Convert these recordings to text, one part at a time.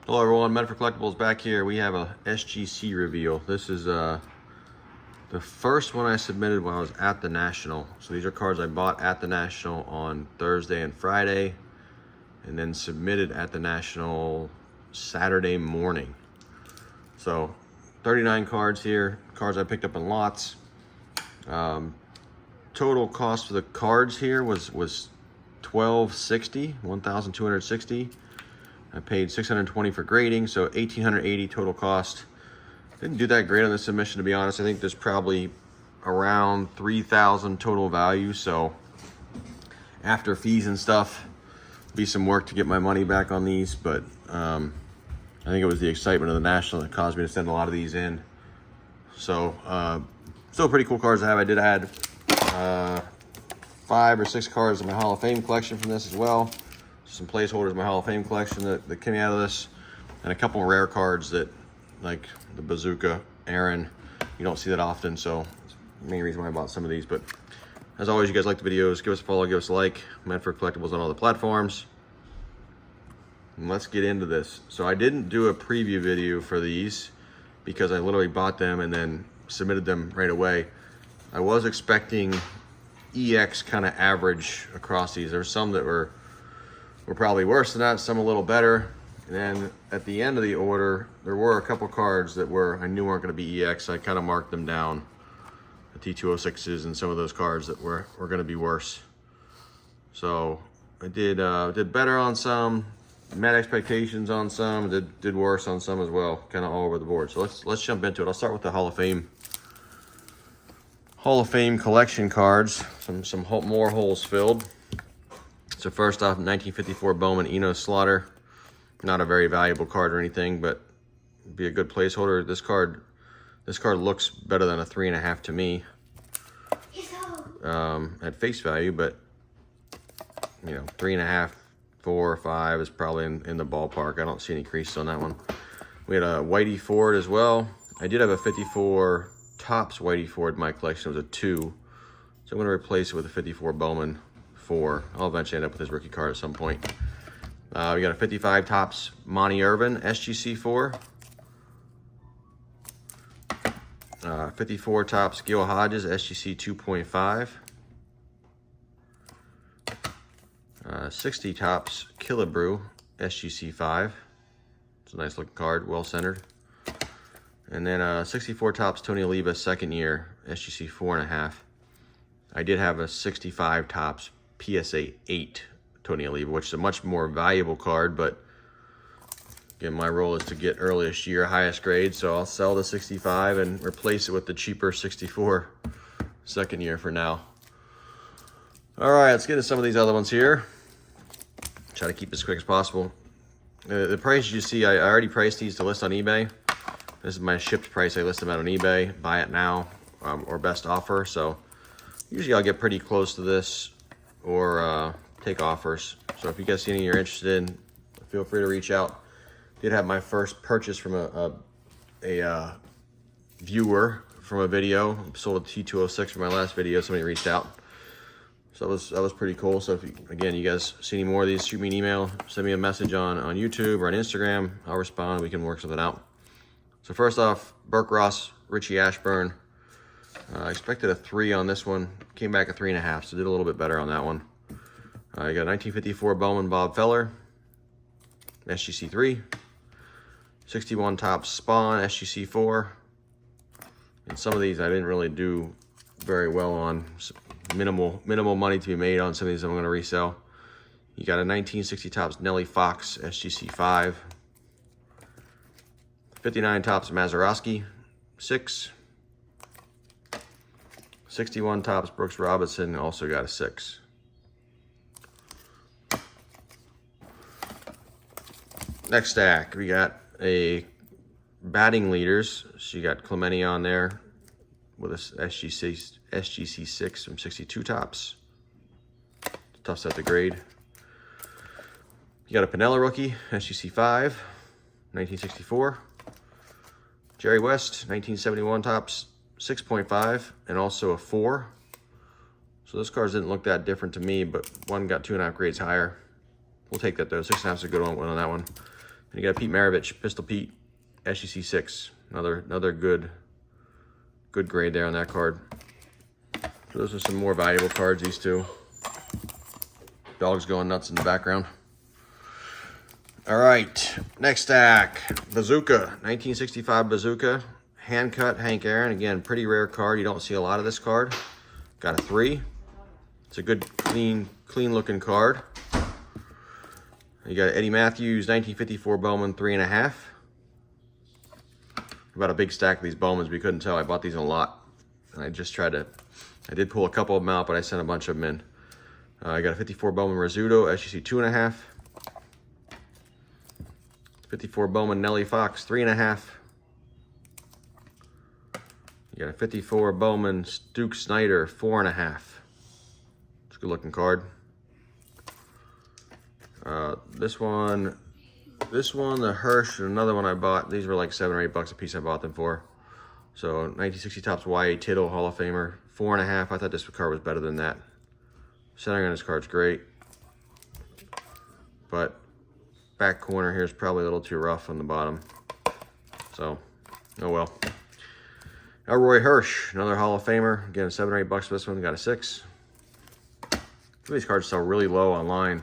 Hello everyone, Medford Collectibles back here. We have a SGC reveal. This is the first one I submitted when I was at the National. So these are cards I bought at the National on Thursday and Friday, and then submitted at the National Saturday morning. So 39 cards here, cards I picked up in lots. Total cost for the cards here was $1,260. I paid $620 for grading, so $1,880 total cost. Didn't do that great on this submission, to be honest. I think there's probably around $3,000 total value, so after fees and stuff, be some work to get my money back on these, but I think it was the excitement of the National that caused me to send a lot of these in. So still pretty cool cards to have. I did add 5 or 6 cards in my Hall of Fame collection from this as well. Some placeholders in my Hall of Fame collection that came out of this, and a couple of rare cards that, like the Bazooka Aaron, you don't see that often, so that's the main reason why I bought some of these. But as always, you guys like the videos, give us a follow, give us a like. Medford Collectibles on all the platforms. And let's get into this. So I didn't do a preview video for these because I literally bought them and then submitted them right away. I was expecting EX kind of average across these. There's some that were probably worse than that, some a little better. And then at the end of the order, there were a couple cards that I knew weren't going to be EX. I kind of marked them down, the T206s and some of those cards that were going to be worse. So I did better on some, met expectations on some, did worse on some as well, kind of all over the board. So let's jump into it. I'll start with the Hall of Fame collection cards. Some more holes filled. So first off, 1954 Bowman Eno Slaughter. Not a very valuable card or anything, but be a good placeholder. This card looks better than a 3.5 to me at face value, but you know, 3.5, 4 or 5 is probably in the ballpark. I don't see any creases on that one. We had a Whitey Ford as well. I did have a 54 Topps Whitey Ford in my collection. It was a 2, so I'm going to replace it with a 54 Bowman 4. I'll eventually end up with his rookie card at some point. We got a 55 Topps Monty Irvin SGC 4. 54 Topps Gil Hodges SGC 2.5. 60 Topps Killebrew SGC 5. It's a nice looking card, well centered. And then 64 Topps Tony Oliva second year SGC 4.5. I did have a 65 Topps PSA 8 Tony Oliva, which is a much more valuable card, but again, my role is to get earliest year highest grade, so I'll sell the 65 and replace it with the cheaper 64 second year for now. All right, let's get into some of these other ones here. Try to keep as quick as possible. The prices you see, I already priced these to list on eBay. This is my shipped price. I list them out on eBay, buy it now, or best offer. So usually I'll get pretty close to this or take offers. So if you guys see any you're interested in, feel free to reach out. Did have my first purchase from a viewer from a video. Sold a T206 for my last video. Somebody reached out. So that was pretty cool. So if you guys see any more of these, shoot me an email, send me a message on YouTube or on Instagram. I'll respond. We can work something out. So first off, Burke Ross, Richie Ashburn. I expected a 3 on this one. Came back a 3.5, so did a little bit better on that one. I got 1954 Bowman Bob Feller, SGC 3. 61 Topps Spawn, SGC 4. And some of these I didn't really do very well on. Minimal money to be made on some of these I'm going to resell. You got a 1960 Topps Nellie Fox, SGC 5. 59 Topps Mazeroski, 6. 61 Topps Brooks Robinson, also got a 6. Next stack, we got a batting leaders. So you got Clemente on there with a SGC 6 from 62 Topps. Tough set to grade. You got a Pinella rookie, SGC 5, 1964. Jerry West, 1971 Topps, 6.5, and also a 4. So those cards didn't look that different to me, but one got 2.5 grades higher. We'll take that though. 6.5 is a good one on that one. And you got Pete Maravich, Pistol Pete, SGC 6. Another good grade there on that card. So those are some more valuable cards, these two. Dog's going nuts in the background. All right, next stack. Bazooka, 1965 Bazooka. Hand cut, Hank Aaron. Again, pretty rare card. You don't see a lot of this card. Got a 3. It's a good, clean looking card. You got Eddie Matthews, 1954 Bowman, 3.5. About a big stack of these Bowmans, we couldn't tell. I bought these in a lot. And I did pull a couple of them out, but I sent a bunch of them in. I got a 54 Bowman Rizzuto, SGC 2.5. 54 Bowman Nellie Fox, 3.5. You got a 54 Bowman Duke Snyder, 4.5. It's a good looking card. This one, the Hirsch, another one I bought. These were like $7 or $8 a piece I bought them for. So 1960 Topps Y.A. Tittle Hall of Famer, 4.5. I thought this card was better than that. Centering on this card's great. But back corner here is probably a little too rough on the bottom. So, oh well. Elroy Hirsch, another Hall of Famer. Again, $7 or $8 for this one. Got a 6. Some of these cards sell really low online.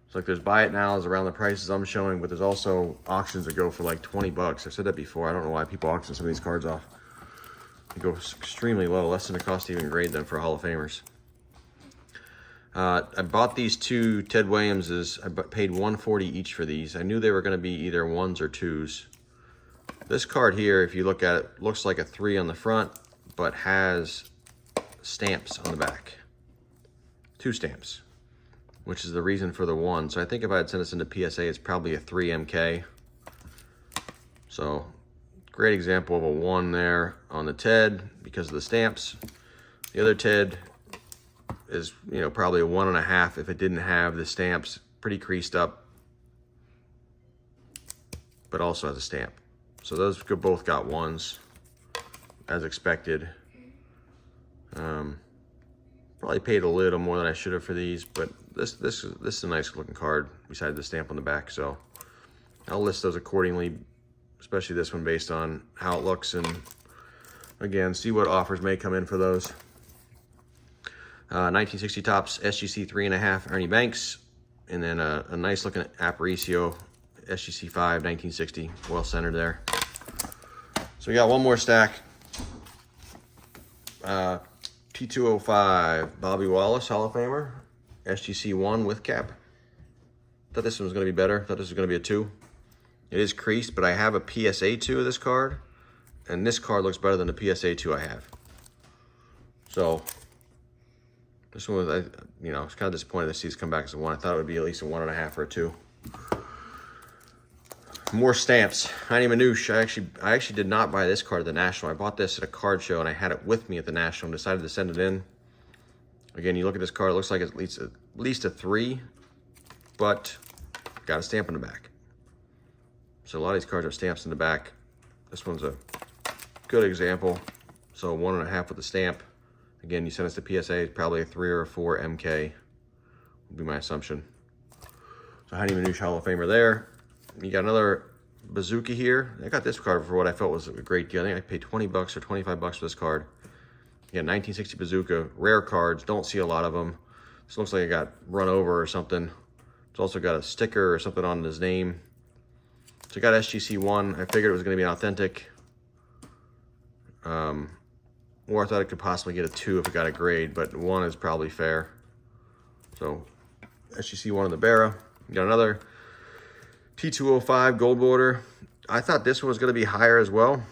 It's like there's buy it nows around the prices I'm showing, but there's also auctions that go for like 20 bucks. I've said that before. I don't know why people auction some of these cards off. They go extremely low, less than the cost to even grade them for Hall of Famers. I bought these two Ted Williamses. I paid $140 each for these. I knew they were going to be either 1s or 2s. This card here, if you look at it, looks like a 3 on the front, but has stamps on the back. 2 stamps, which is the reason for the 1. So I think if I had sent this into PSA, it's probably a 3 MK. So great example of a 1 there on the Ted because of the stamps. The other Ted is, you know, probably a 1.5 if it didn't have the stamps. Pretty creased up, but also has a stamp. So those both got 1s as expected. Probably paid a little more than I should have for these, but this is a nice looking card besides the stamp on the back. So I'll list those accordingly, especially this one based on how it looks, and again, see what offers may come in for those. 1960 Topps SGC 3.5 Ernie Banks, and then a nice looking Aparicio SGC 5 1960, well centered there. So we got one more stack. T205 Bobby Wallace Hall of Famer, SGC 1 with cap. Thought this one was going to be better. Thought this was going to be a 2. It is creased, but I have a PSA 2 of this card, and this card looks better than the PSA 2 I have. So this one was, you know, I was kind of disappointed to see this come back as a 1. I thought it would be at least a 1.5 or a 2. More stamps. Heine Manouche. I actually did not buy this card at the National. I bought this at a card show and I had it with me at the National and decided to send it in. Again, you look at this card, it looks like it's at least a 3, but got a stamp in the back. So a lot of these cards have stamps in the back. This one's a good example. So 1.5 with the stamp. Again, you send us to PSA, it's probably a 3 or a 4 MK would be my assumption. So Heine Manouche Hall of Famer there. You got another Bazooka here. I got this card for what I felt was a great deal. I think I paid 20 bucks or 25 bucks for this card. You got 1960 Bazooka, rare cards, don't see a lot of them. This looks like it got run over or something. It's also got a sticker or something on his name. So I got SGC 1. I figured it was going to be an authentic. Or I thought it could possibly get a 2 if it got a grade, but 1 is probably fair. So SGC 1 in the Barra. You got another T205 gold border. I thought this one was going to be higher as well.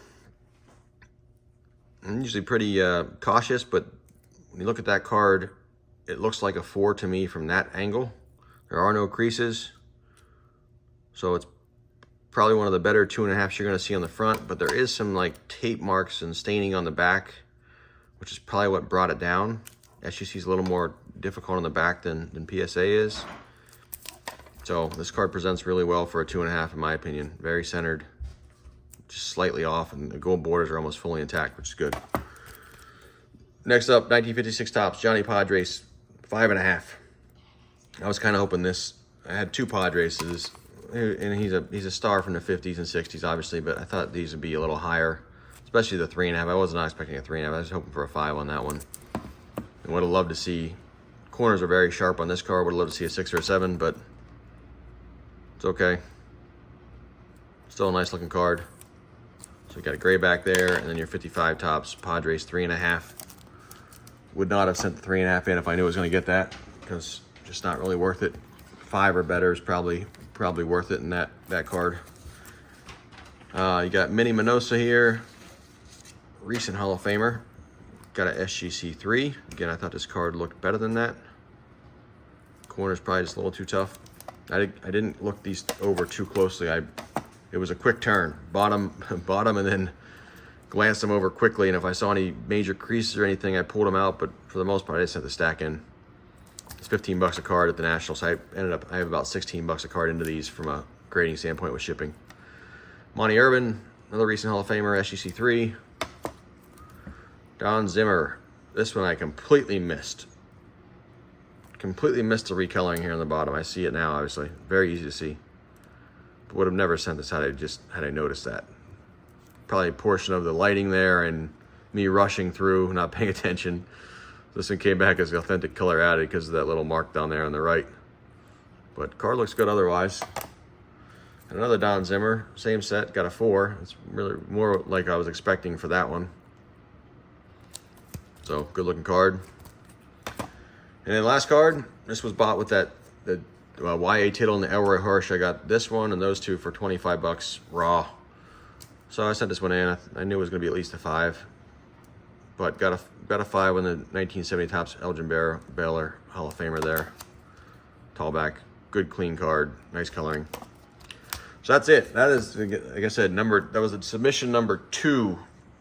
I'm usually pretty cautious, but when you look at that card, it looks like a 4 to me from that angle. There are no creases, so it's probably one of the better 2.5s you're going to see on the front, but there is some like tape marks and staining on the back, which is probably what brought it down. SGC is a little more difficult on the back than PSA is. So this card presents really well for a 2.5 in my opinion. Very centered, just slightly off, and the gold borders are almost fully intact, which is good. Next up, 1956 Topps Johnny Padres, 5.5. I was kind of hoping this. I had 2 Padres. and he's a star from the 50s and 60s, obviously, but I thought these would be a little higher, especially the 3.5. I was not expecting a 3.5. I was hoping for a 5 on that one. And would have loved to see, corners are very sharp on this car. Would have loved to see a 6 or a 7, but it's okay. Still a nice looking card. So you got a gray back there, and then your 55 tops, Padres 3.5. Would not have sent the 3.5 in if I knew I was going to get that, because just not really worth it. 5 or better is probably worth it in that card. You got Mini Minosa here, recent Hall of Famer. Got a SGC 3. Again, I thought this card looked better than that. Corner's probably just a little too tough. I didn't look these over too closely. It was a quick turn, bottom, and then glanced them over quickly. And if I saw any major creases or anything, I pulled them out. But for the most part, I just sent the stack in. It's $15 a card at the National, so I have about $16 a card into these from a grading standpoint with shipping. Monty Urban, another recent Hall of Famer, SGC 3. Don Zimmer, this one I completely missed. Completely missed the recoloring here on the bottom. I see it now, obviously. Very easy to see. But would have never sent this had I noticed that. Probably a portion of the lighting there and me rushing through, not paying attention. This one came back as the authentic color added because of that little mark down there on the right. But card looks good otherwise. And another Don Zimmer, same set, got a 4. It's really more like I was expecting for that one. So, good looking card. And then last card, this was bought with the YA Tittle and the Elroy Hirsch. I got this one and those two for $25 raw. So I sent this one in. I knew it was going to be at least a 5. But got a 5 on the 1970 Topps Elgin Baylor Hall of Famer there. Tall back, good clean card, nice coloring. So that's it. That is, like I said, that was submission number 2.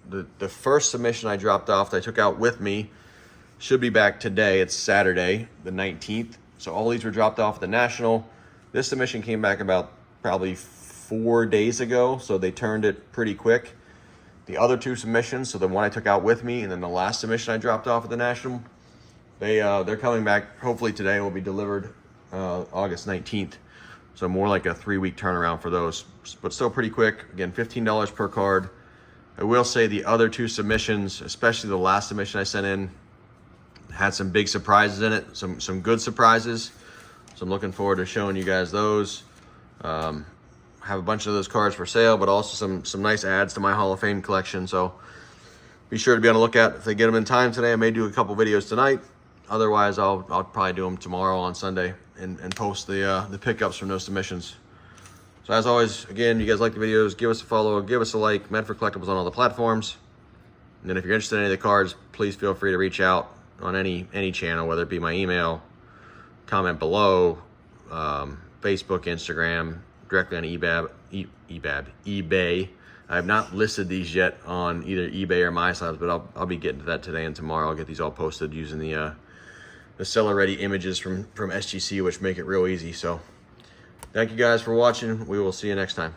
The first submission I dropped off that I took out with me should be back today. It's Saturday, the 19th. So all these were dropped off at the National. This submission came back about probably 4 days ago, so they turned it pretty quick. The other 2 submissions, so the one I took out with me and then the last submission I dropped off at the National, they're coming back hopefully today. Will be delivered August 19th. So more like a 3-week turnaround for those, but still pretty quick. Again, $15 per card. I will say the other 2 submissions, especially the last submission I sent in, had some big surprises in it, some good surprises. So I'm looking forward to showing you guys those. Have a bunch of those cards for sale, but also some nice adds to my Hall of Fame collection. So be sure to be on the lookout. If they get them in time today, I may do a couple videos tonight. Otherwise, I'll probably do them tomorrow on Sunday and post the pickups from those submissions. So as always, again, you guys like the videos, give us a follow, give us a like. Medford Collectibles on all the platforms. And then if you're interested in any of the cards, please feel free to reach out on any channel, whether it be my email, comment below, Facebook, Instagram, directly on eBay. I have not listed these yet on either eBay or MySlabs, but I'll be getting to that today and tomorrow. I'll get these all posted using the seller-ready images from SGC, which make it real easy. So thank you guys for watching. We will see you next time.